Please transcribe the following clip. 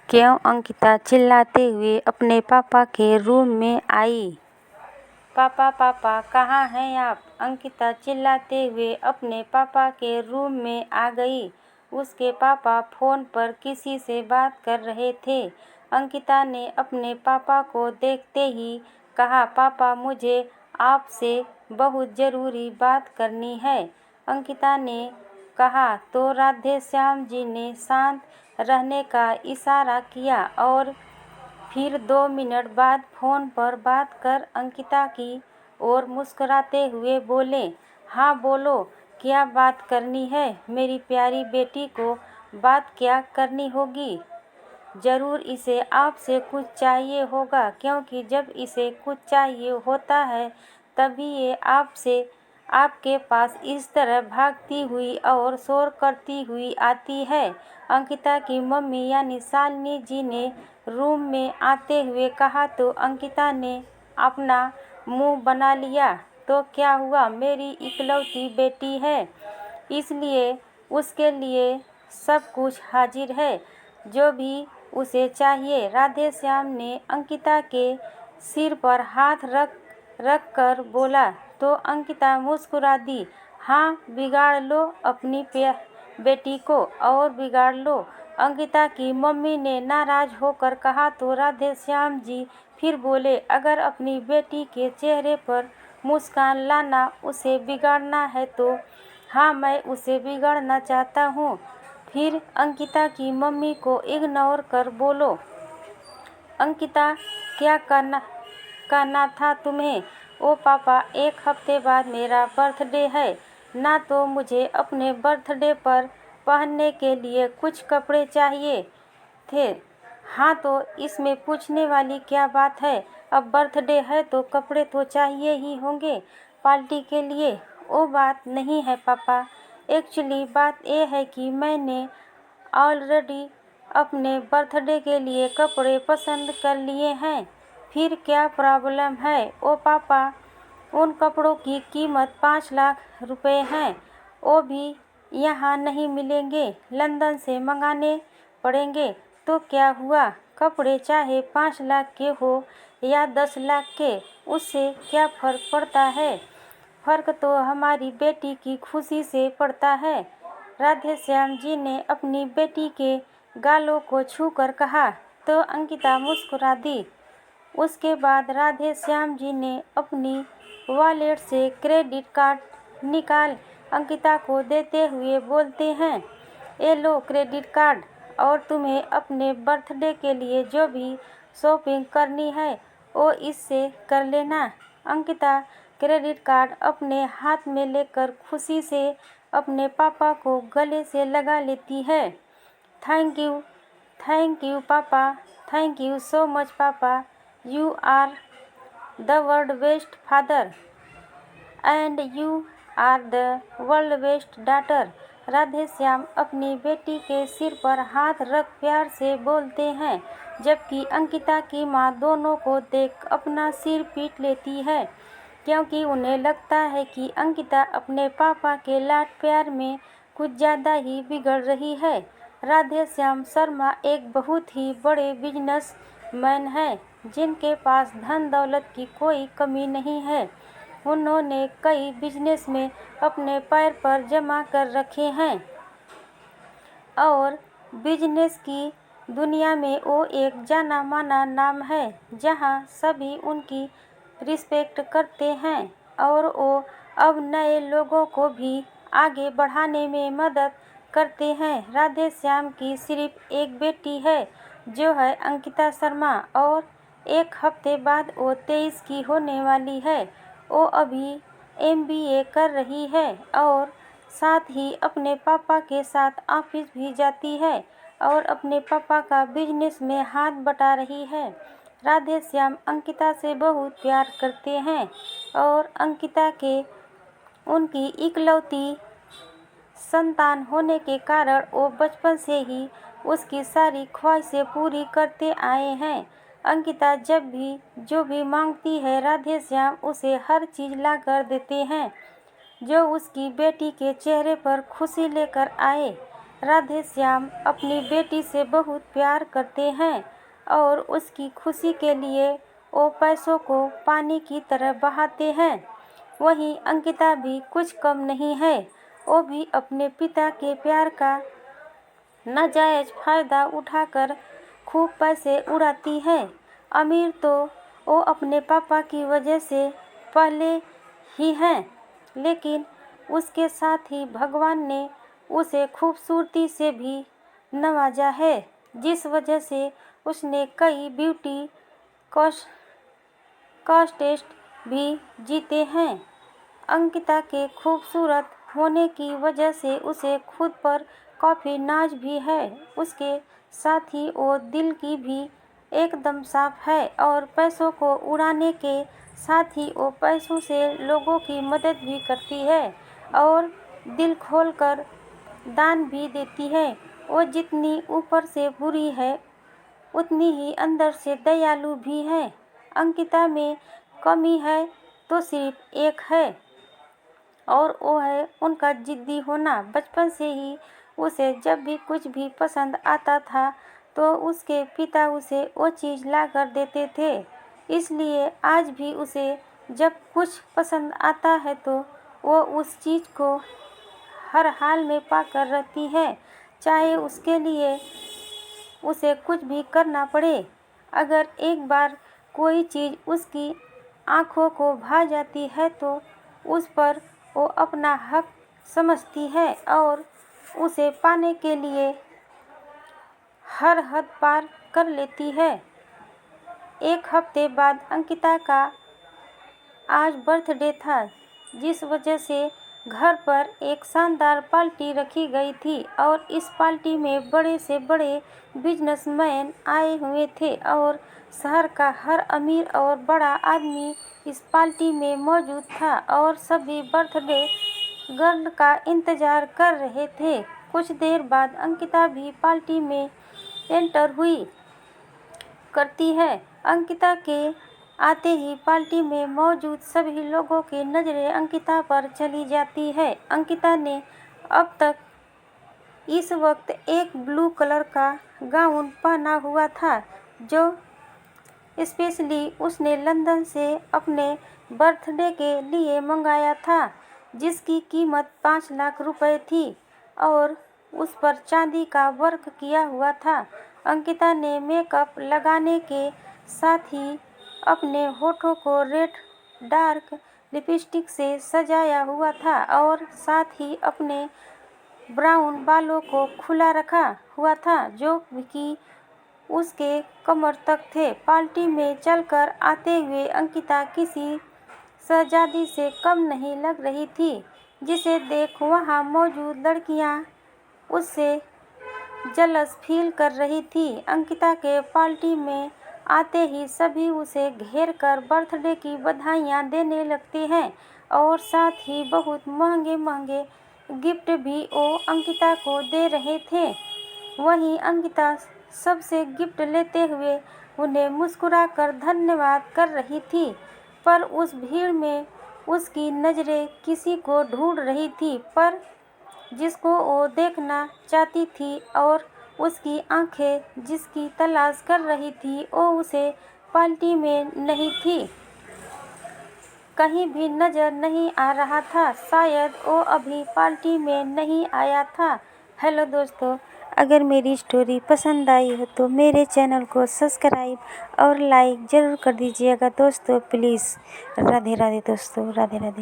क्यों अंकिता चिल्लाते हुए अपने पापा के रूम में आई। पापा पापा कहाँ हैं आप। अंकिता चिल्लाते हुए अपने पापा के रूम में आ गई। उसके पापा फ़ोन पर किसी से बात कर रहे थे। अंकिता ने अपने पापा को देखते ही कहा, पापा मुझे आपसे बहुत ज़रूरी बात करनी है। अंकिता ने कहा तो राधे श्याम जी ने शांत रहने का इशारा किया और फिर 2 मिनट बाद फ़ोन पर बात कर अंकिता की ओर मुस्कुराते हुए बोले, हाँ बोलो, क्या बात करनी है मेरी प्यारी बेटी को। बात क्या करनी होगी। ज़रूर इसे आपसे कुछ चाहिए होगा, क्योंकि जब इसे कुछ चाहिए होता है तभी ये आपके पास इस तरह भागती हुई और शोर करती हुई आती है। अंकिता की मम्मी यानी शालिनी जी ने रूम में आते हुए कहा तो अंकिता ने अपना मुंह बना लिया। तो क्या हुआ, मेरी इकलौती बेटी है, इसलिए उसके लिए सब कुछ हाजिर है, जो भी उसे चाहिए। राधे श्याम ने अंकिता के सिर पर हाथ रख कर बोला तो अंकिता मुस्कुरा दी। हाँ, बिगाड़ लो अपनी बेटी को और बिगाड़ लो। अंकिता की मम्मी ने नाराज होकर कहा तो राधे श्याम जी फिर बोले, अगर अपनी बेटी के चेहरे पर मुस्कान लाना उसे बिगाड़ना है तो हाँ, मैं उसे बिगाड़ना चाहता हूँ। फिर अंकिता की मम्मी को इग्नोर कर बोलो, अंकिता क्या कहना था तुम्हें। ओ पापा, 1 हफ्ते बाद मेरा बर्थडे है ना, तो मुझे अपने बर्थडे पर पहनने के लिए कुछ कपड़े चाहिए थे। हाँ, तो इसमें पूछने वाली क्या बात है, अब बर्थडे है तो कपड़े तो चाहिए ही होंगे पार्टी के लिए। वो बात नहीं है पापा, एक्चुअली बात ये है कि मैंने ऑलरेडी अपने बर्थडे के लिए कपड़े पसंद कर लिए हैं। फिर क्या प्रॉब्लम है। ओ पापा, उन कपड़ों की कीमत 5 लाख रुपए है, वो भी यहाँ नहीं मिलेंगे, लंदन से मंगाने पड़ेंगे। तो क्या हुआ, कपड़े चाहे 5 लाख के हो या 10 लाख के, उससे क्या फ़र्क पड़ता है। फ़र्क तो हमारी बेटी की खुशी से पड़ता है। राधे श्याम जी ने अपनी बेटी के गालों को छूकर कहा तो अंकिता मुस्कुरा दी। उसके बाद राधे श्याम जी ने अपनी वॉलेट से क्रेडिट कार्ड निकाल अंकिता को देते हुए बोलते हैं, ये लो क्रेडिट कार्ड, और तुम्हें अपने बर्थडे के लिए जो भी शॉपिंग करनी है वो इससे कर लेना। अंकिता क्रेडिट कार्ड अपने हाथ में लेकर खुशी से अपने पापा को गले से लगा लेती है। Thank you papa, thank you so much papa, you are the world best father and you are the world best daughter. Radhe Shyam अपनी बेटी के सिर पर हाथ रख प्यार से बोलते हैं, जबकि अंकिता की माँ दोनों को देख अपना सिर पीट लेती है, क्योंकि उन्हें लगता है कि अंकिता अपने पापा के लाड प्यार में कुछ ज़्यादा ही बिगड़ रही है। राधे श्याम शर्मा एक बहुत ही बड़े बिजनेसमैन हैं, जिनके पास धन दौलत की कोई कमी नहीं है। उन्होंने कई बिजनेस में अपने पैर पर जमा कर रखे हैं और बिजनेस की दुनिया में वो एक जाना माना नाम है, जहां सभी उनकी रिस्पेक्ट करते हैं और वो अब नए लोगों को भी आगे बढ़ाने में मदद करते हैं। राधे श्याम की सिर्फ एक बेटी है, जो है अंकिता शर्मा, और 1 हफ्ते बाद वो 23 की होने वाली है। वो अभी MBA कर रही है और साथ ही अपने पापा के साथ ऑफिस भी जाती है और अपने पापा का बिजनेस में हाथ बटा रही है। राधे श्याम अंकिता से बहुत प्यार करते हैं और अंकिता के उनकी इकलौती संतान होने के कारण वो बचपन से ही उसकी सारी ख्वाहिशें पूरी करते आए हैं। अंकिता जब भी जो भी मांगती है, राधे श्याम उसे हर चीज़ ला कर देते हैं, जो उसकी बेटी के चेहरे पर खुशी लेकर आए। राधेश्याम अपनी बेटी से बहुत प्यार करते हैं और उसकी खुशी के लिए वो पैसों को पानी की तरह बहाते हैं। वहीं अंकिता भी कुछ कम नहीं है, वो भी अपने पिता के प्यार का नाजायज फायदा उठाकर खूब पैसे उड़ाती है। अमीर तो वो अपने पापा की वजह से पहले ही है, लेकिन उसके साथ ही भगवान ने उसे खूबसूरती से भी नवाजा है, जिस वजह से उसने कई ब्यूटी कॉन्टेस्ट भी जीते हैं। अंकिता के खूबसूरत होने की वजह से उसे खुद पर काफ़ी नाज भी है। उसके साथ ही वो दिल की भी एकदम साफ है और पैसों को उड़ाने के साथ ही वो पैसों से लोगों की मदद भी करती है और दिल खोलकर दान भी देती है। वो जितनी ऊपर से बुरी है, उतनी ही अंदर से दयालु भी है। अंकिता में कमी है तो सिर्फ एक है और वो है उनका जिद्दी होना। बचपन से ही उसे जब भी कुछ भी पसंद आता था तो उसके पिता उसे वो चीज़ ला कर देते थे, इसलिए आज भी उसे जब कुछ पसंद आता है तो वो उस चीज़ को हर हाल में पाकर रहती है, चाहे उसके लिए उसे कुछ भी करना पड़े। अगर एक बार कोई चीज़ उसकी आँखों को भा जाती है तो उस पर वो अपना हक समझती है और उसे पाने के लिए हर हद पार कर लेती है। एक हफ्ते बाद अंकिता का आज बर्थडे था, जिस वजह से घर पर एक शानदार पार्टी रखी गई थी और इस पार्टी में बड़े से बड़े बिजनेसमैन आए हुए थे और शहर का हर अमीर और बड़ा आदमी इस पार्टी में मौजूद था और सभी बर्थडे गर्ल का इंतजार कर रहे थे। कुछ देर बाद अंकिता भी पार्टी में एंटर हुई करती है। अंकिता के आते ही पार्टी में मौजूद सभी लोगों की नज़रें अंकिता पर चली जाती है। अंकिता ने अब तक इस वक्त एक ब्लू कलर का गाउन पहना हुआ था, जो स्पेशली उसने लंदन से अपने बर्थडे के लिए मंगाया था, जिसकी कीमत 5 लाख रुपए थी और उस पर चांदी का वर्क किया हुआ था। अंकिता ने मेकअप लगाने के साथ ही अपने होठों को रेड डार्क लिपस्टिक से सजाया हुआ था और साथ ही अपने ब्राउन बालों को खुला रखा हुआ था, जो कि उसके कमर तक थे। पार्टी में चलकर आते हुए अंकिता किसी शहजादी से कम नहीं लग रही थी, जिसे देख वहां मौजूद लड़कियां उससे जलस फील कर रही थी। अंकिता के पार्टी में आते ही सभी उसे घेर कर बर्थडे की बधाइयां देने लगते हैं और साथ ही बहुत महंगे महंगे गिफ्ट भी वो अंकिता को दे रहे थे। वहीं अंकिता सबसे गिफ्ट लेते हुए उन्हें मुस्कुराकर धन्यवाद कर रही थी, पर उस भीड़ में उसकी नज़रें किसी को ढूंढ रही थी, पर जिसको वो देखना चाहती थी और उसकी आंखें जिसकी तलाश कर रही थी वो उसे पार्टी में नहीं थी, कहीं भी नज़र नहीं आ रहा था। शायद वो अभी पार्टी में नहीं आया था। हेलो दोस्तों, अगर मेरी स्टोरी पसंद आई हो तो मेरे चैनल को सब्सक्राइब और लाइक ज़रूर कर दीजिएगा दोस्तों, प्लीज़। राधे राधे दोस्तों, राधे राधे।